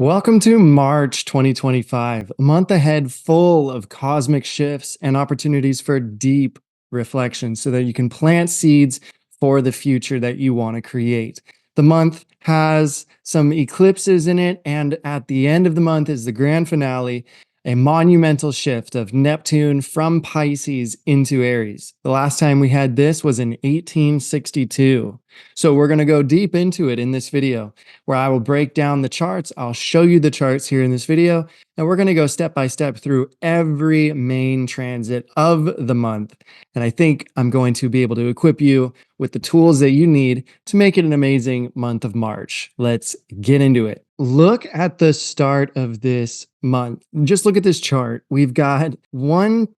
Welcome to March 2025, a month ahead full of cosmic shifts and opportunities for deep reflection so that you can plant seeds for the future that you want to create. The month has some eclipses in it, and at the end of the month is the grand finale, a monumental shift of Neptune from Pisces into Aries. The last time we had this was in 1862. So we're going to go deep into it in this video, where I will break down the charts. I'll show you the charts here in this video, and we're going to go step by step through every main transit of the month. And I think I'm going to be able to equip you with the tools that you need to make it an amazing month of March. Let's get into it. Look at the start of this month. Just look at this chart. We've got 5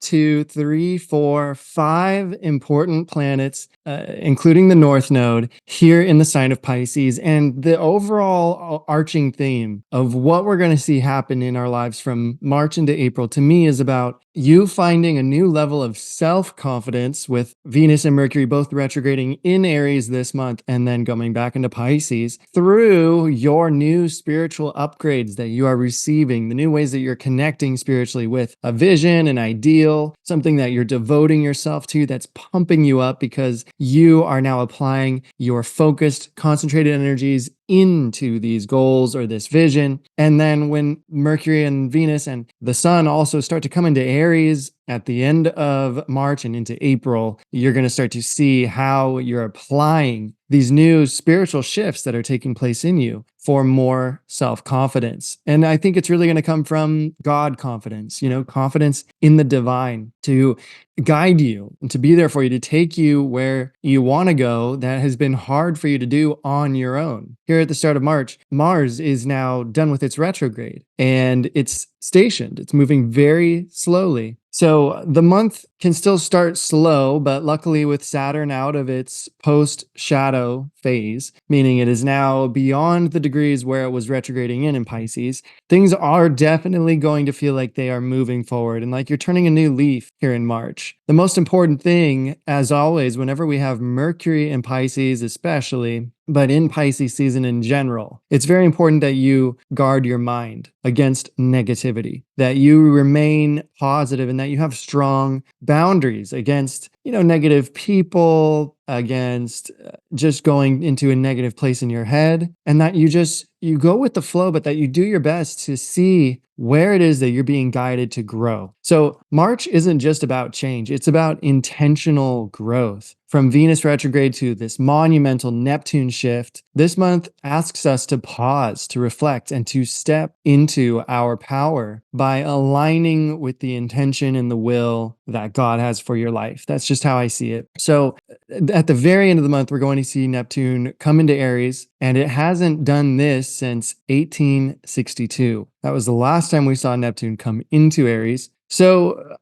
important planets, including the North Node, here in the sign of Pisces. And the overall arching theme of what we're going to see happen in our lives from March into April, to me, is about you finding a new level of self-confidence with Venus and Mercury both retrograding in Aries this month and then going back into Pisces through your new spiritual upgrades that you are receiving, the new ways that you're connecting spiritually with a vision, an ideal, something that you're devoting yourself to that's pumping you up because you are now applying your focused, concentrated energies into these goals or this vision. And then when Mercury and Venus and the Sun also start to come into Aries at the end of March and into April, you're going to start to see how you're applying these new spiritual shifts that are taking place in you for more self-confidence. And I think it's really going to come from God confidence, confidence in the divine to guide you and to be there for you, to take you where you want to go that has been hard for you to do on your own. Here at the start of March, Mars is now done with its retrograde and it's stationed. It's moving very slowly. So the month can still start slow, but luckily with Saturn out of its post-shadow phase, meaning it is now beyond the degrees where it was retrograding in Pisces, things are definitely going to feel like they are moving forward and like you're turning a new leaf here in March. The most important thing, as always, whenever we have Mercury in Pisces especially, but in Pisces season in general, it's very important that you guard your mind against negativity, that you remain positive and that you have strong boundaries against, negative people, against just going into a negative place in your head, and that you go with the flow, but that you do your best to see where it is that you're being guided to grow. So March isn't just about change. It's about intentional growth. From Venus retrograde to this monumental Neptune shift, this month asks us to pause, to reflect, and to step into our power by aligning with the intention and the will that God has for your life. That's just how I see it. So at the very end of the month, we're going to see Neptune come into Aries, and it hasn't done this since 1862. That was the last time we saw Neptune come into Aries. So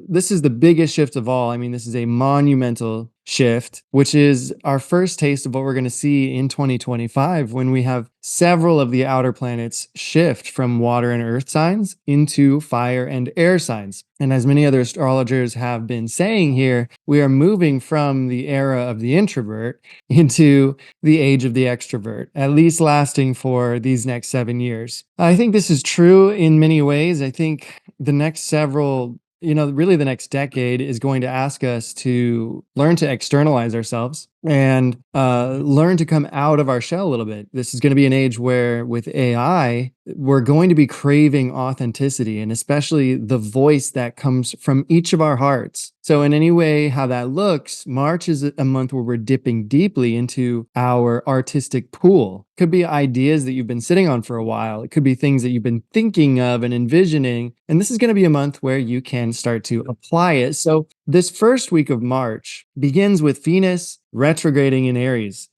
this is the biggest shift of all. I mean, this is a monumental shift, which is our first taste of what we're going to see in 2025 when we have several of the outer planets shift from water and earth signs into fire and air signs. And as many other astrologers have been saying here, we are moving from the era of the introvert into the age of the extrovert, at least lasting for these next 7 years. I think this is true in many ways. I think the next several really the next decade is going to ask us to learn to externalize ourselves and learn to come out of our shell a little bit. This is going to be an age where with AI, we're going to be craving authenticity and especially the voice that comes from each of our hearts. So in any way, how that looks, March is a month where we're dipping deeply into our artistic pool. Could be ideas that you've been sitting on for a while. It could be things that you've been thinking of and envisioning. And this is going to be a month where you can start to apply it. So this first week of March begins with Venus retrograding in Aries.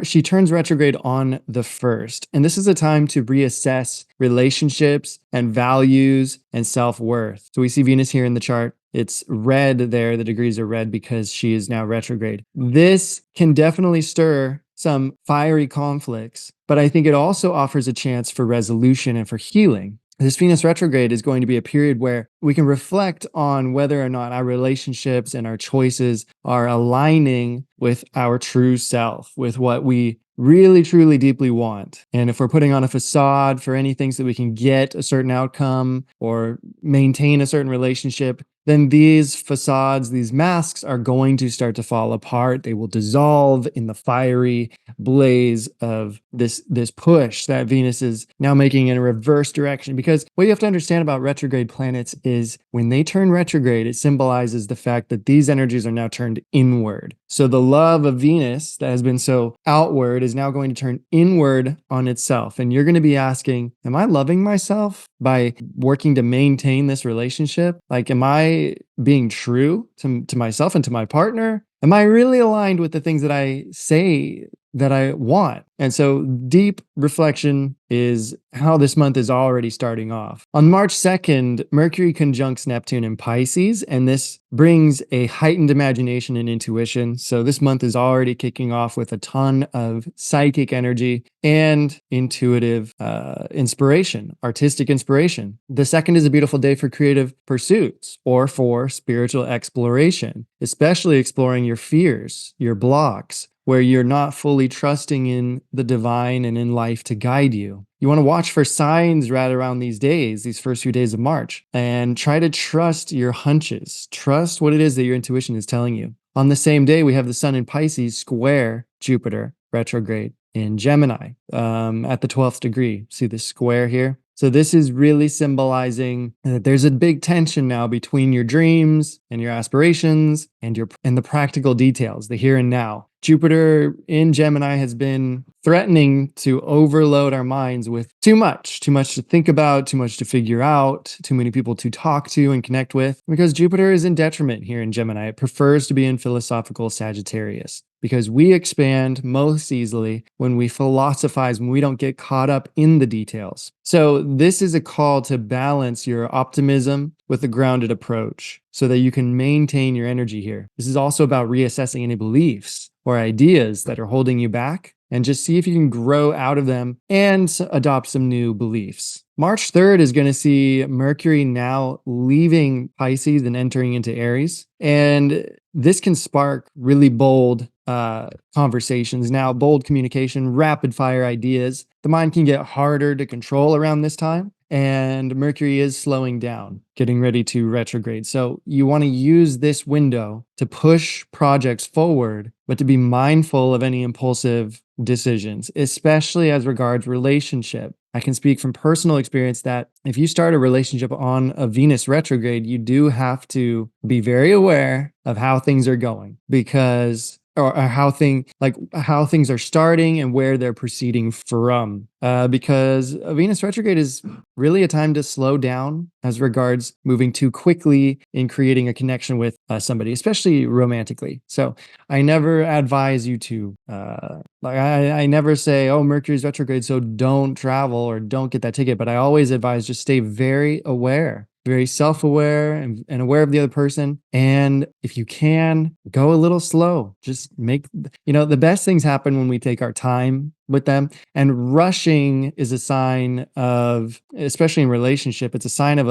She turns retrograde on the 1st. And this is a time to reassess relationships and values and self-worth. So we see Venus here in the chart. It's red there. The degrees are red because she is now retrograde. This can definitely stir some fiery conflicts, but I think it also offers a chance for resolution and for healing. this Venus retrograde is going to be a period where we can reflect on whether or not our relationships and our choices are aligning with our true self, with what we really, truly, deeply want. And if we're putting on a facade for anything so that we can get a certain outcome or maintain a certain relationship, then these facades, these masks are going to start to fall apart. They will dissolve in the fiery blaze of this push that Venus is now making in a reverse direction. Because what you have to understand about retrograde planets is when they turn retrograde, it symbolizes the fact that these energies are now turned inward. So the love of Venus that has been so outward is now going to turn inward on itself. And you're going to be asking, am I loving myself by working to maintain this relationship? Like, am I being true to myself and to my partner? Am I really aligned with the things that I say that I want? And so deep reflection is how this month is already starting off. On March 2nd, Mercury conjuncts Neptune in Pisces, and this brings a heightened imagination and intuition. So this month is already kicking off with a ton of psychic energy and intuitive inspiration, artistic inspiration. The second is a beautiful day for creative pursuits or for spiritual exploration, especially exploring your fears, your blocks, where you're not fully trusting in the divine and in life to guide you. You want to watch for signs right around these days, these first few days of March, and try to trust your hunches. Trust what it is that your intuition is telling you. On the same day, we have the sun in Pisces square Jupiter retrograde in Gemini at the 12th degree. See this square here? So this is really symbolizing that there's a big tension now between your dreams and your aspirations and the practical details, the here and now. Jupiter in Gemini has been threatening to overload our minds with too much to think about, too much to figure out, too many people to talk to and connect with, because Jupiter is in detriment here in Gemini. It prefers to be in philosophical Sagittarius, because we expand most easily when we philosophize, when we don't get caught up in the details. So this is a call to balance your optimism with a grounded approach so that you can maintain your energy here. This is also about reassessing any beliefs or ideas that are holding you back, and just see if you can grow out of them and adopt some new beliefs. March 3rd is going to see Mercury now leaving Pisces and entering into Aries. And this can spark really bold conversations. Now, bold communication, rapid fire ideas. The mind can get harder to control around this time. And Mercury is slowing down, getting ready to retrograde. So you want to use this window to push projects forward, but to be mindful of any impulsive decisions, especially as regards relationship. I can speak from personal experience that if you start a relationship on a Venus retrograde, you do have to be very aware of how things are going, because or how things are starting and where they're proceeding from. Because a Venus retrograde is really a time to slow down as regards moving too quickly in creating a connection with somebody, especially romantically. So I never advise you to, I never say, oh, Mercury's retrograde, so don't travel or don't get that ticket. But I always advise just stay very aware, very self-aware and aware of the other person. And if you can, go a little slow. Just the best things happen when we take our time with them. And rushing is a sign of, especially in relationship, it's a sign of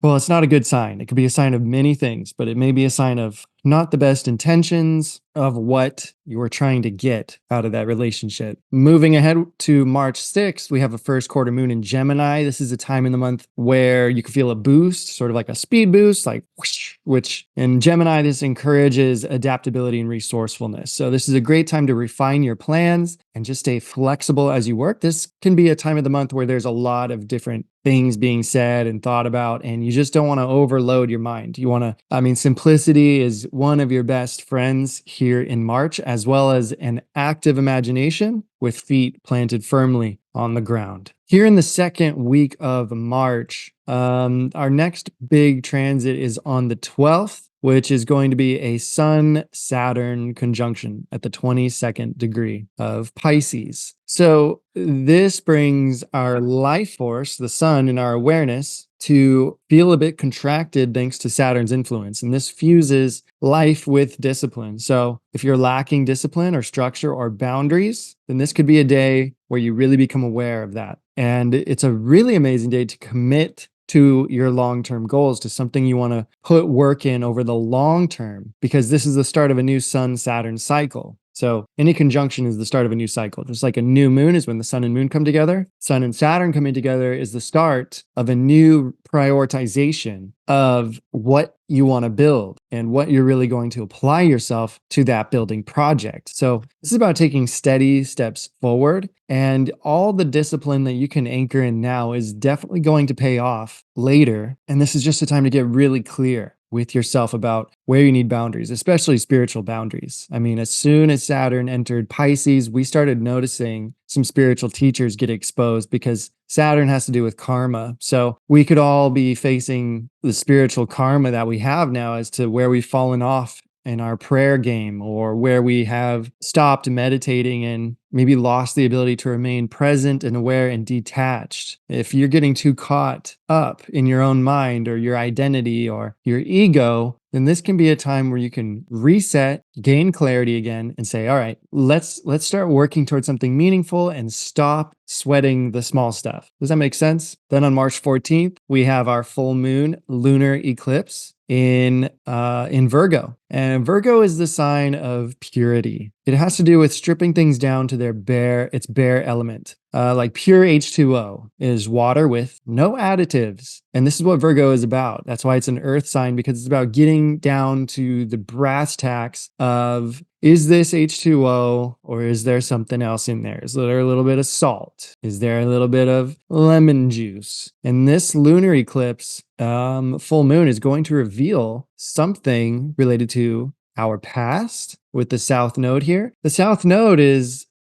it's not a good sign. It could be a sign of many things, but it may be a sign of not the best intentions of what you are trying to get out of that relationship. Moving ahead to March 6th, we have a first quarter moon in Gemini. This is a time in the month where you can feel a boost, sort of like a speed boost, like whoosh, which in Gemini, this encourages adaptability and resourcefulness. So this is a great time to refine your plans and just stay flexible as you work. This can be a time of the month where there's a lot of different things being said and thought about, and you just don't want to overload your mind. Simplicity is one of your best friends here in March, as well as an active imagination with feet planted firmly on the ground. Here in the second week of March, our next big transit is on the 12th, which is going to be a Sun-Saturn conjunction at the 22nd degree of Pisces. So this brings our life force, the sun, and our awareness to feel a bit contracted thanks to Saturn's influence. And this fuses life with discipline. So if you're lacking discipline or structure or boundaries, then this could be a day where you really become aware of that. And it's a really amazing day to commit to your long-term goals, to something you want to put work in over the long term, because this is the start of a new Sun Saturn cycle. So any conjunction is the start of a new cycle. Just like a new moon is when the sun and moon come together, sun and Saturn coming together is the start of a new prioritization of what you want to build and what you're really going to apply yourself to that building project. So this is about taking steady steps forward, and all the discipline that you can anchor in now is definitely going to pay off later. And this is just a time to get really clear with yourself about where you need boundaries, especially spiritual boundaries. I mean, as soon as Saturn entered Pisces, we started noticing some spiritual teachers get exposed because Saturn has to do with karma. So we could all be facing the spiritual karma that we have now as to where we've fallen off in our prayer game, or where we have stopped meditating and maybe lost the ability to remain present and aware and detached. If you're getting too caught up in your own mind or your identity or your ego, then this can be a time where you can reset, gain clarity again, and say, all right, let's start working towards something meaningful and stop sweating the small stuff. Does that make sense? Then on March 14th, we have our full moon lunar eclipse in Virgo. And Virgo is the sign of purity. It has to do with stripping things down to its bare element. Like pure H2O is water with no additives. And this is what Virgo is about. That's why it's an earth sign, because it's about getting down to the brass tacks of, is this H2O or is there something else in there? Is there a little bit of salt? Is there a little bit of lemon juice? And this lunar eclipse, full moon, is going to reveal something related to our past with the South Node here. The South Node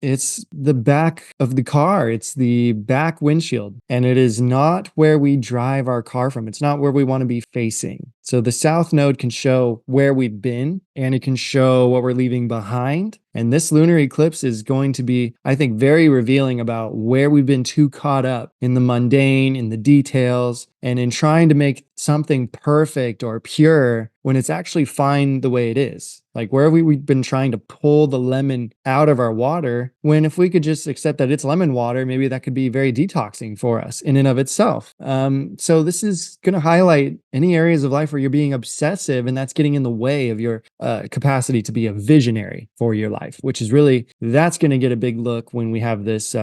it's the back of the car. It's the back windshield. And it is not where we drive our car from. It's not where we want to be facing. So the South Node can show where we've been, and it can show what we're leaving behind. And this lunar eclipse is going to be, I think, very revealing about where we've been too caught up in the mundane, in the details, and in trying to make something perfect or pure when it's actually fine the way it is. Like, where we've been trying to pull the lemon out of our water, when if we could just accept that it's lemon water, maybe that could be very detoxing for us in and of itself. So this is going to highlight any areas of life where you're being obsessive, and that's getting in the way of your capacity to be a visionary for your life, which is really, that's going to get a big look when we have this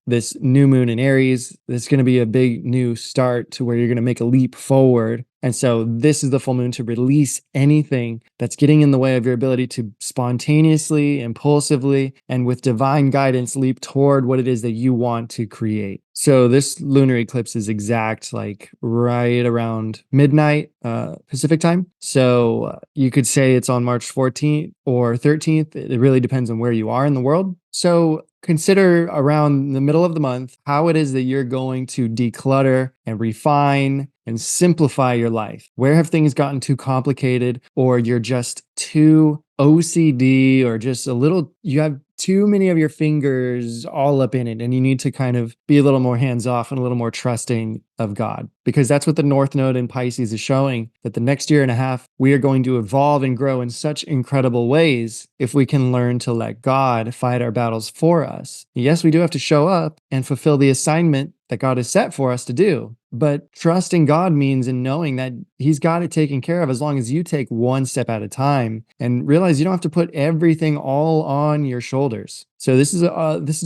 this new moon in Aries. It's going to be a big new start to where you're going to make a leap forward. And so this is the full moon to release anything that's getting in the way of your ability to spontaneously, impulsively, and with divine guidance leap toward what it is that you want to create. So this lunar eclipse is exact, like right around midnight Pacific time. So you could say it's on March 14th or 13th. It really depends on where you are in the world. So consider around the middle of the month how it is that you're going to declutter and refine and simplify your life. Where have things gotten too complicated, or you're just too OCD, or just you have too many of your fingers all up in it, and you need to kind of be a little more hands-off and a little more trusting of God, because that's what the North Node in Pisces is showing, that the next year and a half, we are going to evolve and grow in such incredible ways if we can learn to let God fight our battles for us. Yes, we do have to show up and fulfill the assignment that God has set for us to do. But trusting God means in knowing that He's got it taken care of, as long as you take one step at a time and realize you don't have to put everything all on your shoulders. So this is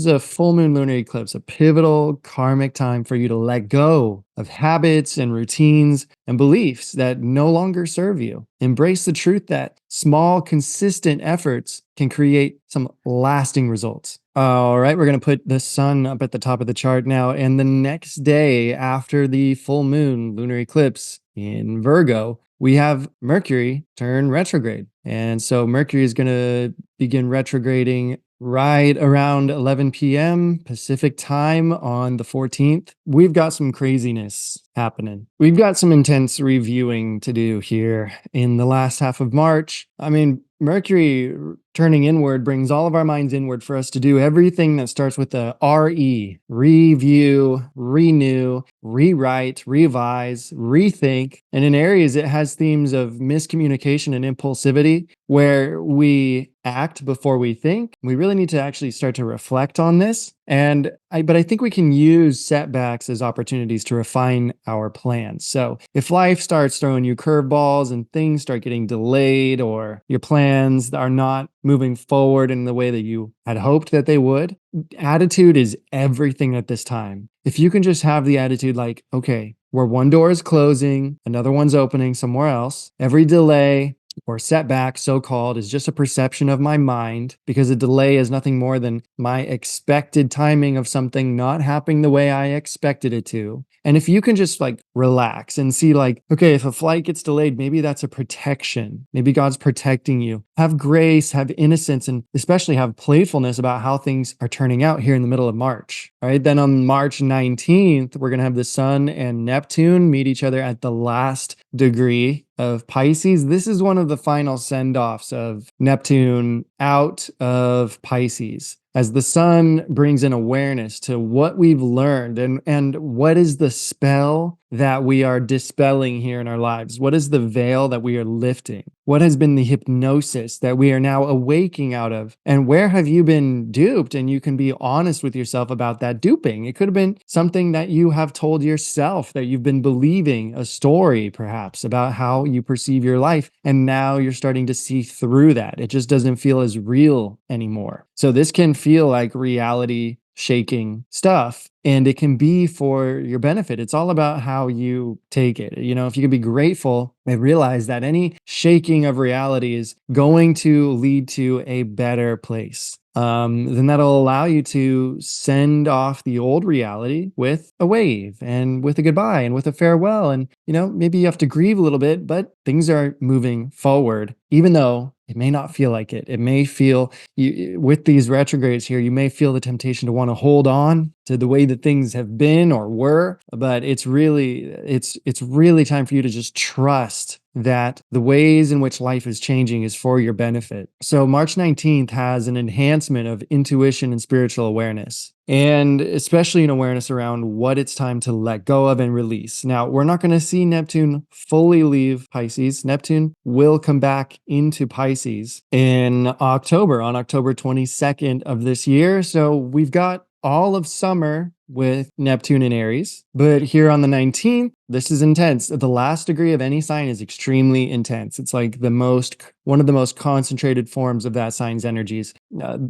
a full moon lunar eclipse, a pivotal karmic time for you to let go of habits and routines and beliefs that no longer serve you. Embrace the truth that small, consistent efforts can create some lasting results. All right, we're going to put the sun up at the top of the chart now. And the next day after the full moon lunar eclipse in Virgo, we have Mercury turn retrograde. And so Mercury is going to begin retrograding right around 11 p.m. Pacific time on the 14th. We've got some craziness happening. We've got some intense reviewing to do here in the last half of March. I mean, Mercury turning inward brings all of our minds inward for us to do everything that starts with the RE: review, renew, rewrite, revise, rethink. And in Aries, it has themes of miscommunication and impulsivity, where we act before we think. We really need to actually start to reflect on this. But I think we can use setbacks as opportunities to refine our plans. So if life starts throwing you curveballs and things start getting delayed, or your plans are not moving forward in the way that you had hoped that they would, attitude is everything at this time. If you can just have the attitude like, okay, where one door is closing, another one's opening somewhere else. Every delay or setback, so called, is just a perception of my mind, because a delay is nothing more than my expected timing of something not happening the way I expected it to. And if you can just like relax and see, like, okay, if a flight gets delayed, maybe that's a protection. Maybe God's protecting you. Have grace, have innocence, and especially have playfulness about how things are turning out here in the middle of March. All right. Then on March 19th, we're going to have the Sun and Neptune meet each other at the last degree of Pisces. This is one of the final send-offs of Neptune out of Pisces, as the Sun brings in awareness to what we've learned and what is the spell that we are dispelling here in our lives. What is the veil that we are lifting? What has been the hypnosis that we are now awaking out of? And where have you been duped? And you can be honest with yourself about that duping. It could have been something that you have told yourself, that you've been believing, a story perhaps about how you perceive your life. And now you're starting to see through that. It just doesn't feel as real anymore. So this can feel like reality shaking stuff, and it can be for your benefit. It's all about how you take it. If you can be grateful and realize that any shaking of reality is going to lead to a better place, then that'll allow you to send off the old reality with a wave and with a goodbye and with a farewell. And, maybe you have to grieve a little bit, but things are moving forward, even though it may not feel like it. It may feel, with these retrogrades here, you may feel the temptation to want to hold on to the way that things have been or were, but it's really time for you to just trust that the ways in which life is changing is for your benefit. So March 19th has an enhancement of intuition and spiritual awareness, and especially an awareness around what it's time to let go of and release. Now, we're not going to see Neptune fully leave Pisces. Neptune will come back into Pisces in October, on October 22nd of this year. So we've got all of summer with Neptune in Aries. But here on the 19th, this is intense. The last degree of any sign is extremely intense. It's like one of the most concentrated forms of that sign's energies.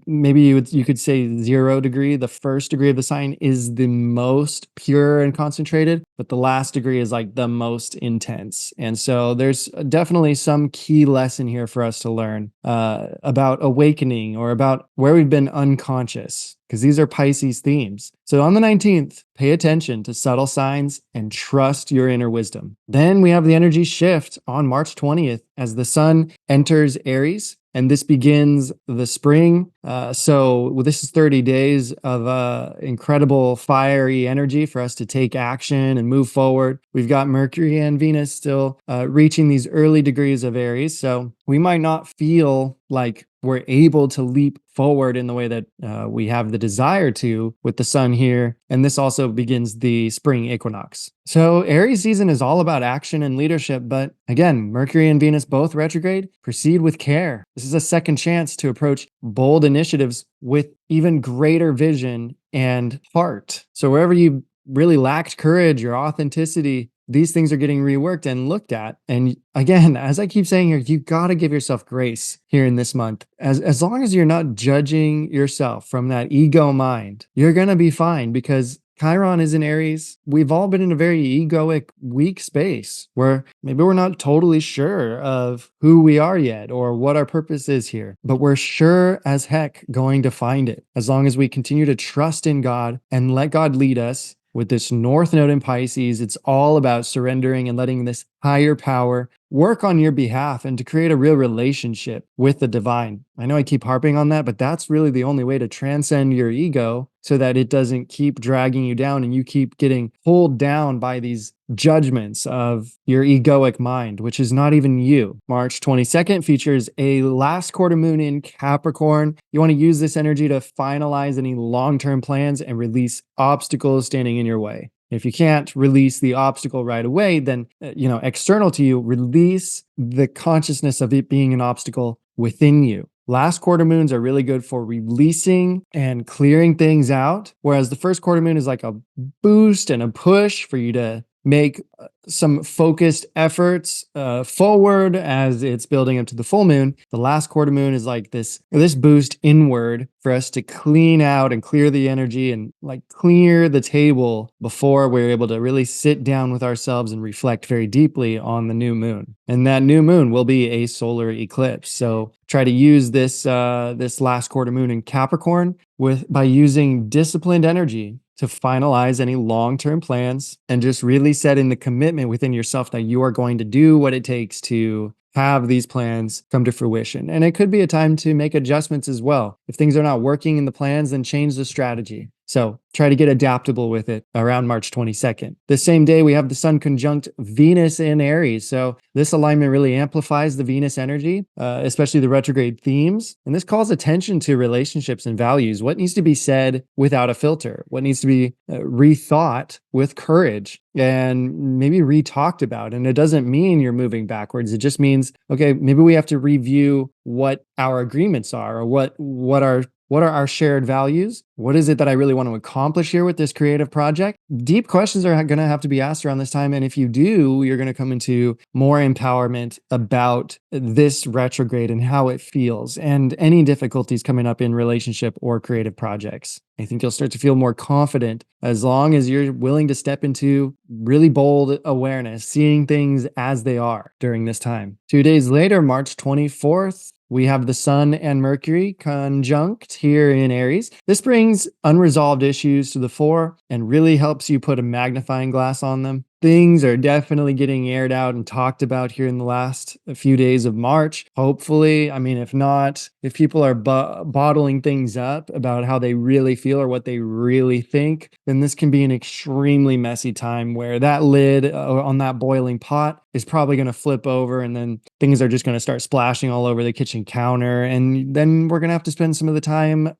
Maybe you could say 0 degree. The first degree of the sign is the most pure and concentrated, but the last degree is like the most intense. And so there's definitely some key lesson here for us to learn about awakening, or about where we've been unconscious, because these are Pisces themes. So on the 19th, pay attention to subtle signs and trust your inner wisdom. Then we have the energy shift on March 20th as the Sun enters Aries, and this begins the spring. So this is 30 days of incredible fiery energy for us to take action and move forward. We've got Mercury and Venus still reaching these early degrees of Aries. So we might not feel like we're able to leap forward in the way that we have the desire to with the Sun here. And this also begins the spring equinox. So Aries season is all about action and leadership. But again, Mercury and Venus both retrograde. Proceed with care. This is a second chance to approach bold initiatives with even greater vision and heart. So wherever you really lacked courage or authenticity, these things are getting reworked and looked at. And again, as I keep saying here, you got to give yourself grace here in this month. As long as you're not judging yourself from that ego mind, you're going to be fine, because Chiron is in Aries. We've all been in a very egoic, weak space where maybe we're not totally sure of who we are yet or what our purpose is here, but we're sure as heck going to find it as long as we continue to trust in God and let God lead us. With this North Node in Pisces, it's all about surrendering and letting this higher power work on your behalf and to create a real relationship with the divine. I know I keep harping on that, but that's really the only way to transcend your ego, so that it doesn't keep dragging you down and you keep getting pulled down by these judgments of your egoic mind, which is not even you. March 22nd features a last quarter moon in Capricorn. You want to use this energy to finalize any long-term plans and release obstacles standing in your way. If you can't release the obstacle right away, then, external to you, release the consciousness of it being an obstacle within you. Last quarter moons are really good for releasing and clearing things out, whereas the first quarter moon is like a boost and a push for you to make some focused efforts forward as it's building up to the full moon. The last quarter moon is like this boost inward for us to clean out and clear the energy and like clear the table before we're able to really sit down with ourselves and reflect very deeply on the new moon. And that new moon will be a solar eclipse. So try to use this last quarter moon in Capricorn by using disciplined energy to finalize any long-term plans and just really setting the commitment within yourself that you are going to do what it takes to have these plans come to fruition. And it could be a time to make adjustments as well. If things are not working in the plans, then change the strategy. So try to get adaptable with it around March 22nd. The same day, we have the Sun conjunct Venus in Aries. So this alignment really amplifies the Venus energy, especially the retrograde themes. And this calls attention to relationships and values. What needs to be said without a filter? What needs to be rethought with courage and maybe re-talked about? And it doesn't mean you're moving backwards. It just means, okay, maybe we have to review what our agreements are or what are our shared values? What is it that I really want to accomplish here with this creative project? Deep questions are going to have to be asked around this time. And if you do, you're going to come into more empowerment about this retrograde and how it feels and any difficulties coming up in relationship or creative projects. I think you'll start to feel more confident as long as you're willing to step into really bold awareness, seeing things as they are during this time. 2 days later, March 24th, we have the Sun and Mercury conjunct here in Aries. This brings unresolved issues to the fore and really helps you put a magnifying glass on them. Things are definitely getting aired out and talked about here in the last few days of March. Hopefully, I mean, if not, if people are bottling things up about how they really feel or what they really think, then this can be an extremely messy time where that lid on that boiling pot is probably going to flip over and then things are just going to start splashing all over the kitchen counter. And then we're going to have to spend some of the time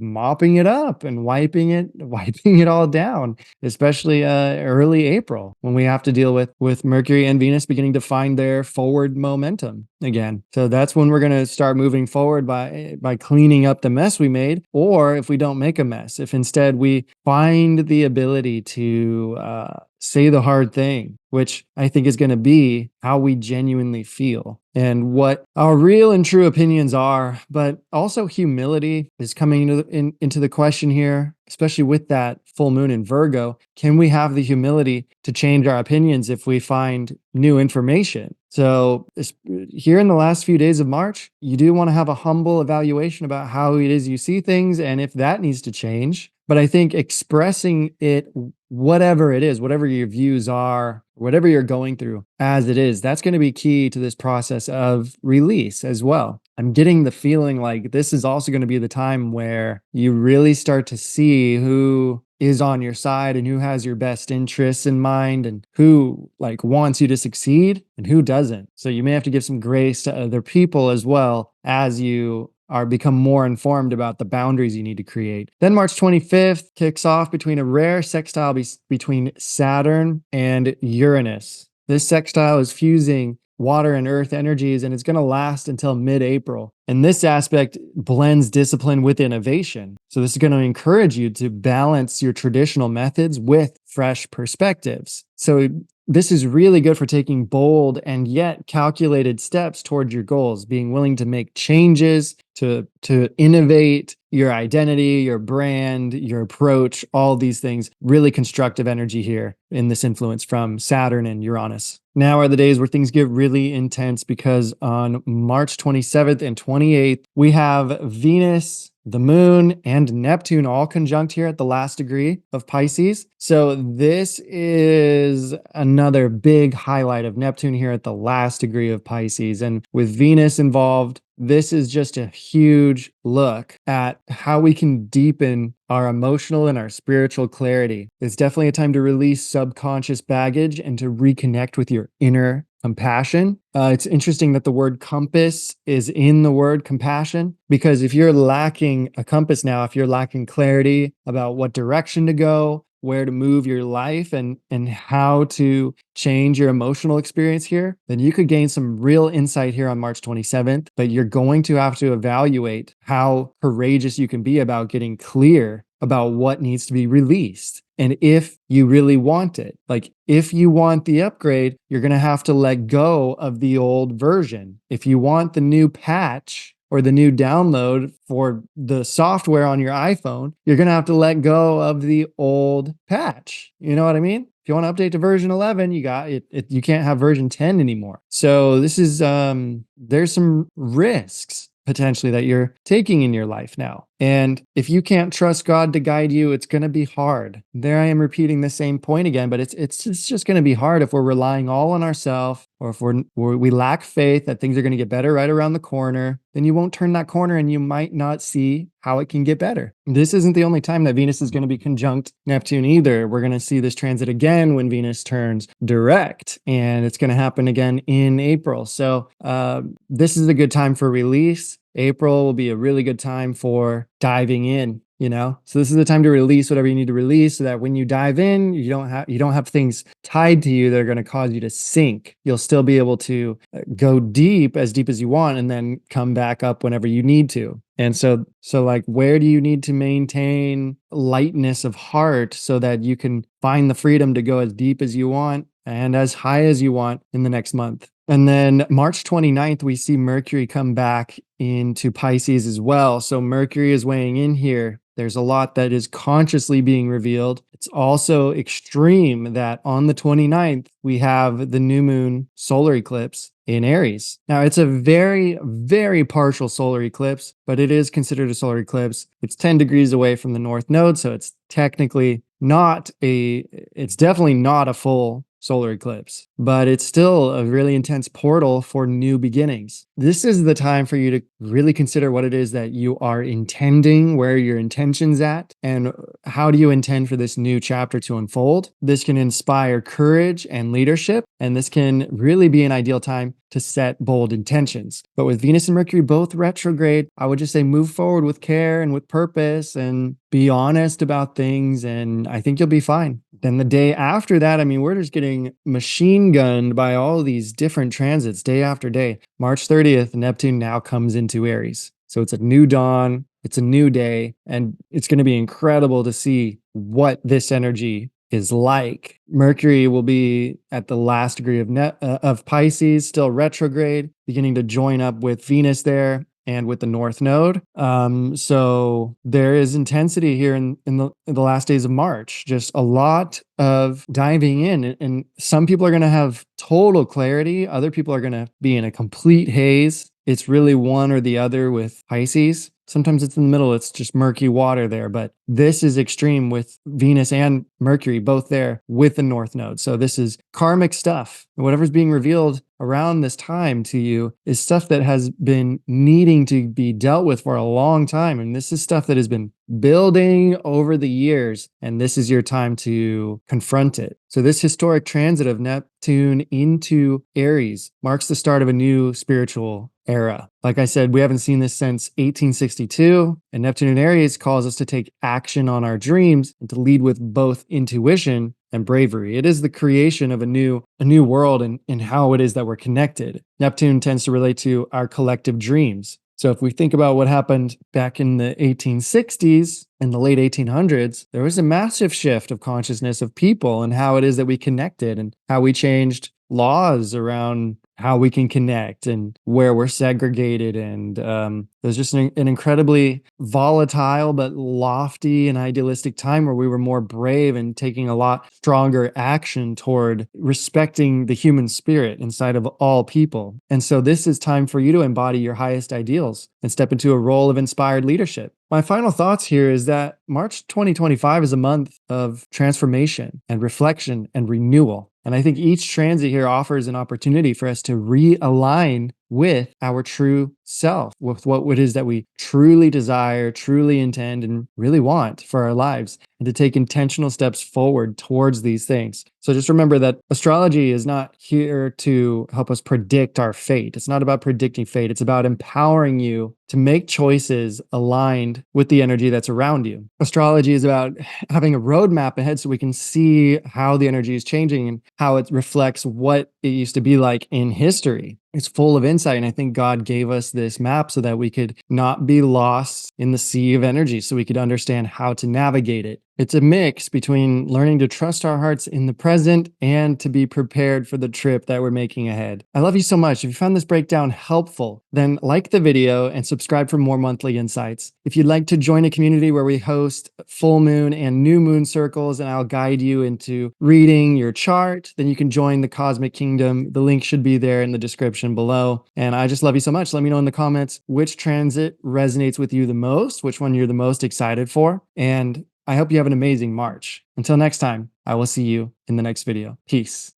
mopping it up and wiping it all down, especially early April when we have to deal with Mercury and Venus beginning to find their forward momentum again. So that's when we're going to start moving forward by cleaning up the mess we made, or if we don't make a mess, if instead we find the ability to say the hard thing, which I think is going to be how we genuinely feel and what our real and true opinions are. But also humility is coming into the question here, especially with that full moon in Virgo. Can we have the humility to change our opinions if we find new information? So here in the last few days of March, you do want to have a humble evaluation about how it is you see things and if that needs to change. But I think expressing it, whatever it is, whatever your views are, whatever you're going through as it is, that's going to be key to this process of release as well. I'm getting the feeling like this is also going to be the time where you really start to see who is on your side and who has your best interests in mind and who like wants you to succeed and who doesn't. So you may have to give some grace to other people as well as you become more informed about the boundaries you need to create. Then March 25th kicks off between a rare sextile between Saturn and Uranus. This sextile is fusing water and earth energies, and it's going to last until mid-April. And this aspect blends discipline with innovation. So this is going to encourage you to balance your traditional methods with fresh perspectives. So this is really good for taking bold and yet calculated steps toward your goals, being willing to make changes, to innovate your identity, your brand, your approach, all these things. Really constructive energy here in this influence from Saturn and Uranus. Now are the days where things get really intense because on March 27th and 28th, we have Venus, the moon, and Neptune all conjunct here at the last degree of Pisces. So this is another big highlight of Neptune here at the last degree of Pisces. And with Venus involved, this is just a huge look at how we can deepen our emotional and our spiritual clarity. It's definitely a time to release subconscious baggage and to reconnect with your inner compassion. It's interesting that the word compass is in the word compassion, because if you're lacking a compass now, if you're lacking clarity about what direction to go, where to move your life and how to change your emotional experience here, then you could gain some real insight here on March 27th. But you're going to have to evaluate how courageous you can be about getting clear about what needs to be released. And if you really want it, like if you want the upgrade, you're going to have to let go of the old version. If you want the new patch or the new download for the software on your iPhone, you're going to have to let go of the old patch. You know what I mean? If you want to update to version 11, you got it, you can't have version 10 anymore. So this is there's some risks potentially that you're taking in your life now. And if you can't trust God to guide you, it's going to be hard. There I am repeating the same point again, but it's just going to be hard if we're relying all on ourselves, or if we lack faith that things are going to get better right around the corner. Then you won't turn that corner and you might not see how it can get better. This isn't the only time that Venus is going to be conjunct Neptune either. We're going to see this transit again when Venus turns direct, and it's going to happen again in April. So this is a good time for release. April will be a really good time for diving in, so this is the time to release whatever you need to release, so that when you dive in, you don't have things tied to you that are going to cause you to sink. You'll still be able to go deep as you want, and then come back up whenever you need to. And so like, where do you need to maintain lightness of heart so that you can find the freedom to go as deep as you want and as high as you want in the next month? And then March 29th, we see Mercury come back into Pisces as well. So Mercury is weighing in here. There's a lot that is consciously being revealed. It's also extreme that on the 29th, we have the new moon solar eclipse in Aries. Now, it's a very, very partial solar eclipse, but it is considered a solar eclipse. It's 10 degrees away from the North Node, so it's definitely not a full solar eclipse, but it's still a really intense portal for new beginnings. This is the time for you to really consider what it is that you are intending, where your intention's at, and how do you intend for this new chapter to unfold. This can inspire courage and leadership, and this can really be an ideal time to set bold intentions. But with Venus and Mercury both retrograde, I would just say move forward with care and with purpose, and be honest about things, and I think you'll be fine. Then the day after that, we're just getting machine gunned by all these different transits day after day. March 30th, Neptune now comes into Aries. So it's a new dawn, it's a new day, and it's going to be incredible to see what this energy is like. Mercury will be at the last degree of Pisces, still retrograde, beginning to join up with Venus there and with the North Node. So there is intensity here in the last days of March, just a lot of diving in. And some people are going to have total clarity. Other people are going to be in a complete haze. It's really one or the other with Pisces. Sometimes it's in the middle. It's just murky water there. But this is extreme with Venus and Mercury both there with the North Node. So this is karmic stuff. Whatever's being revealed around this time to you is stuff that has been needing to be dealt with for a long time. And this is stuff that has been building over the years. And this is your time to confront it. So this historic transit of Neptune into Aries marks the start of a new spiritual era. Like I said, we haven't seen this since 1862, and Neptune in Aries calls us to take action on our dreams and to lead with both intuition and bravery. It is the creation of a new world in how it is that we're connected. Neptune tends to relate to our collective dreams. So if we think about what happened back in the 1860s and the late 1800s, there was a massive shift of consciousness of people and how it is that we connected, and how we changed laws around how we can connect and where we're segregated. And it was just an incredibly volatile but lofty and idealistic time where we were more brave and taking a lot stronger action toward respecting the human spirit inside of all people. And so this is time for you to embody your highest ideals and step into a role of inspired leadership. My final thoughts here is that March 2025 is a month of transformation and reflection and renewal. And I think each transit here offers an opportunity for us to realign with our true self, with what it is that we truly desire, truly intend, and really want for our lives, and to take intentional steps forward towards these things. So just remember that astrology is not here to help us predict our fate. It's not about predicting fate. It's about empowering you to make choices aligned with the energy that's around you. Astrology is about having a roadmap ahead so we can see how the energy is changing and how it reflects what it used to be like in history. It's full of insight. And I think God gave us this map so that we could not be lost in the sea of energy, so we could understand how to navigate it. It's a mix between learning to trust our hearts in the present and to be prepared for the trip that we're making ahead. I love you so much. If you found this breakdown helpful, then like the video and subscribe for more monthly insights. If you'd like to join a community where we host full moon and new moon circles and I'll guide you into reading your chart, then you can join the Cosmic Kingdom. The link should be there in the description below. And I just love you so much. Let me know in the comments which transit resonates with you the most, which one you're the most excited for. And I hope you have an amazing March. Until next time, I will see you in the next video. Peace.